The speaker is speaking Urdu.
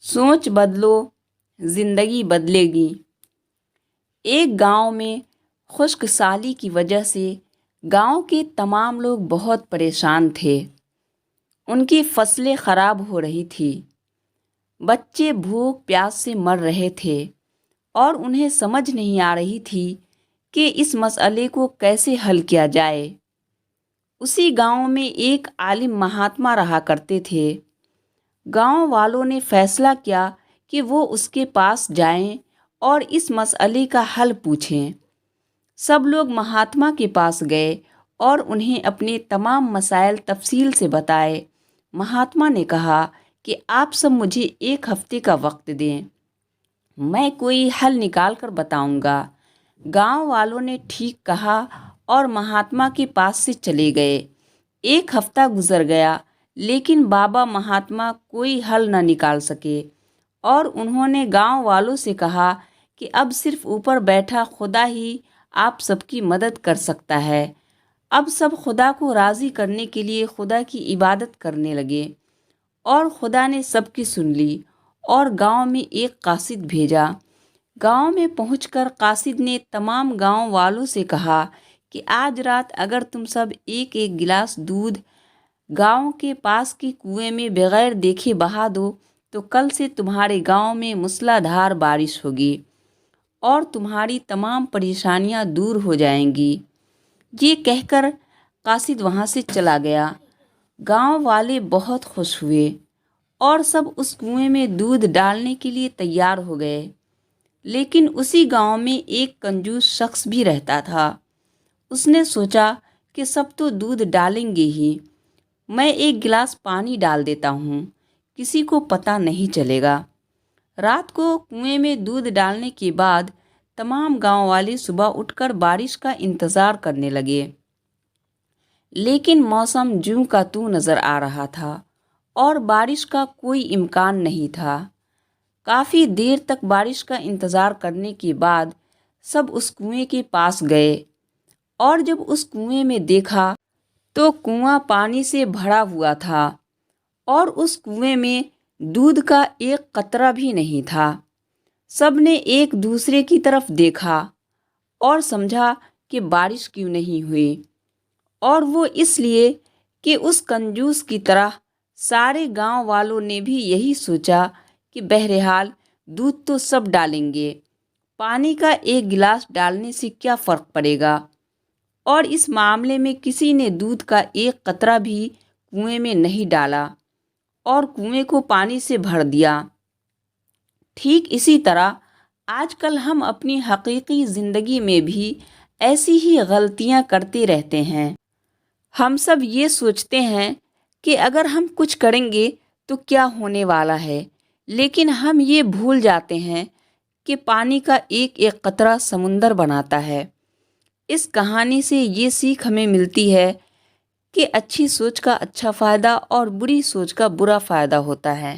سوچ بدلو، زندگی بدلے گی۔ ایک گاؤں میں خشک سالی کی وجہ سے گاؤں کے تمام لوگ بہت پریشان تھے۔ ان کی فصلیں خراب ہو رہی تھی، بچے بھوک پیاس سے مر رہے تھے اور انہیں سمجھ نہیں آ رہی تھی کہ اس مسئلے کو کیسے حل کیا جائے۔ اسی گاؤں میں ایک عالم مہاتما رہا کرتے تھے۔ گاؤں والوں نے فیصلہ کیا کہ وہ اس کے پاس جائیں اور اس مسئلے کا حل پوچھیں۔ سب لوگ مہاتما کے پاس گئے اور انہیں اپنے تمام مسائل تفصیل سے بتائے۔ مہاتما نے کہا کہ آپ سب مجھے 1 ہفتے کا وقت دیں، میں کوئی حل نکال کر بتاؤں گا۔ گاؤں والوں نے ٹھیک کہا اور مہاتما کے پاس سے چلے گئے۔ 1 ہفتہ گزر گیا لیکن بابا مہاتما کوئی حل نہ نکال سکے اور انہوں نے گاؤں والوں سے کہا کہ اب صرف اوپر بیٹھا خدا ہی آپ سب کی مدد کر سکتا ہے۔ اب سب خدا کو راضی کرنے کے لیے خدا کی عبادت کرنے لگے اور خدا نے سب کی سن لی اور گاؤں میں ایک قاصد بھیجا۔ گاؤں میں پہنچ کر قاصد نے تمام گاؤں والوں سے کہا کہ آج رات اگر تم سب ایک ایک گلاس دودھ گاؤں کے پاس کے کنویں میں بغیر دیکھے بہا دو تو کل سے تمہارے گاؤں میں موسلا دھار بارش ہوگی اور تمہاری تمام پریشانیاں دور ہو جائیں گی۔ یہ کہہ کر قاصد وہاں سے چلا گیا۔ گاؤں والے بہت خوش ہوئے اور سب اس کنویں میں دودھ ڈالنے کے لیے تیار ہو گئے۔ لیکن اسی گاؤں میں ایک کنجوس شخص بھی رہتا تھا۔ اس نے سوچا کہ سب تو دودھ ڈالیں گے ہی، میں 1 گلاس پانی ڈال دیتا ہوں، کسی کو پتہ نہیں چلے گا۔ رات کو کنویں میں دودھ ڈالنے کے بعد تمام گاؤں والے صبح اٹھ کر بارش کا انتظار کرنے لگے، لیکن موسم جوں کا توں نظر آ رہا تھا اور بارش کا کوئی امکان نہیں تھا۔ کافی دیر تک بارش کا انتظار کرنے کے بعد سب اس کنویں کے پاس گئے اور جب اس کنویں میں دیکھا تو کنواں پانی سے بھرا ہوا تھا اور اس کنویں میں دودھ کا ایک قطرہ بھی نہیں تھا۔ سب نے ایک دوسرے کی طرف دیکھا اور سمجھا کہ بارش کیوں نہیں ہوئی، اور وہ اس لیے کہ اس کنجوس کی طرح سارے گاؤں والوں نے بھی یہی سوچا کہ بہرحال دودھ تو سب ڈالیں گے، پانی کا 1 گلاس ڈالنے سے کیا فرق پڑے گا، اور اس معاملے میں کسی نے دودھ کا ایک قطرہ بھی کنویں میں نہیں ڈالا اور کنویں کو پانی سے بھر دیا۔ ٹھیک اسی طرح آج کل ہم اپنی حقیقی زندگی میں بھی ایسی ہی غلطیاں کرتے رہتے ہیں۔ ہم سب یہ سوچتے ہیں کہ اگر ہم کچھ کریں گے تو کیا ہونے والا ہے، لیکن ہم یہ بھول جاتے ہیں کہ پانی کا ایک ایک قطرہ سمندر بناتا ہے۔ اس کہانی سے یہ سیکھ ہمیں ملتی ہے کہ اچھی سوچ کا اچھا فائدہ اور بری سوچ کا برا فائدہ ہوتا ہے۔